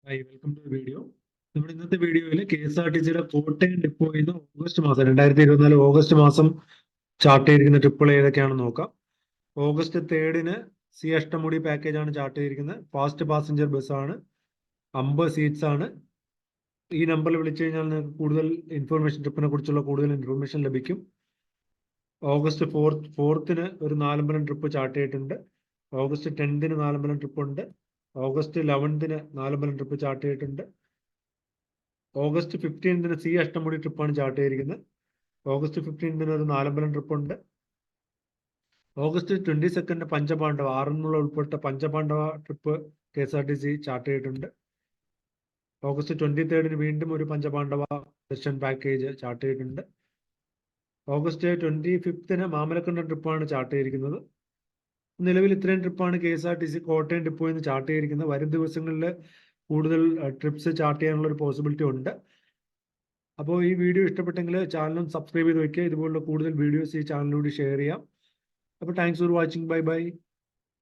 Hi welcome to video. നമ്മുടെ ഇന്നത്തെ വീഡിയോയിൽ കെ എസ് ആർ ടി സിയുടെ കോട്ടയം ഡിപ്പോയിൽ നിന്ന് ഓഗസ്റ്റ് മാസം 2024 ഓഗസ്റ്റ് മാസം ചാർട്ട് ചെയ്തിരിക്കുന്ന ട്രിപ്പുകൾ ഏതൊക്കെയാണെന്ന് നോക്കാം. ഓഗസ്റ്റ് 3 സി അഷ്ടമുടി പാക്കേജ് ആണ് ചാർട്ട് ചെയ്തിരിക്കുന്നത്. ഫാസ്റ്റ് പാസഞ്ചർ ബസ്സാണ്, 50 സീറ്റ്സ് ആണ്. ഈ നമ്പറിൽ വിളിച്ചു കഴിഞ്ഞാൽ നിങ്ങൾക്ക് കൂടുതൽ ഇൻഫർമേഷൻ, ട്രിപ്പിനെ കുറിച്ചുള്ള കൂടുതൽ ഇൻഫർമേഷൻ ലഭിക്കും. ഓഗസ്റ്റ് 4 ഒരു നാലമ്പലം ട്രിപ്പ് ചാർട്ട് ചെയ്തിട്ടുണ്ട്. ഓഗസ്റ്റ് 10 നാലമ്പലം ട്രിപ്പ് ഉണ്ട്. ഓഗസ്റ്റ് 11 നാലമ്പലം ട്രിപ്പ് ചാർട്ട് ചെയ്തിട്ടുണ്ട്. ഓഗസ്റ്റ് 15 സി അഷ്ടമുടി ട്രിപ്പാണ് ചാർട്ട് ചെയ്തിരിക്കുന്നത്. ഓഗസ്റ്റ് 15 ഒരു നാലമ്പലം ട്രിപ്പ് ഉണ്ട്. ഓഗസ്റ്റ് 22 പഞ്ചപാണ്ഡവ, ആറന്മുള ഉൾപ്പെട്ട Panchapandava trip K S R T C chart ചെയ്തിട്ടുണ്ട്. ഓഗസ്റ്റ് 23 വീണ്ടും ഒരു പഞ്ചപാണ്ഡവ ദർശൻ പാക്കേജ് ചാർട്ട് ചെയ്തിട്ടുണ്ട്. ഓഗസ്റ്റ് 25 മാമലക്കണ്ടം ട്രിപ്പാണ് ചാർട്ട് ചെയ്തിരിക്കുന്നത്. നിലവിൽ ഇത്രയും ട്രിപ്പാണ് K S R T C Kottayam ഡിപ്പോയിൽ നിന്ന് ചാർട്ട് ചെയ്തിരിക്കുന്നത്. വരും ദിവസങ്ങളിൽ കൂടുതൽ ട്രിപ്സ് ചാർട്ട് ചെയ്യാനുള്ള ഒരു പോസിബിലിറ്റി ഉണ്ട്. അപ്പോൾ ഈ വീഡിയോ ഇഷ്ടപ്പെട്ടെങ്കിൽ ചാനലും സബ്സ്ക്രൈബ് ചെയ്ത് വയ്ക്കുക. ഇതുപോലുള്ള കൂടുതൽ വീഡിയോസ് ഈ ചാനലിലൂടെ ഷെയർ ചെയ്യാം. അപ്പോൾ thanks for watching. Bye bye.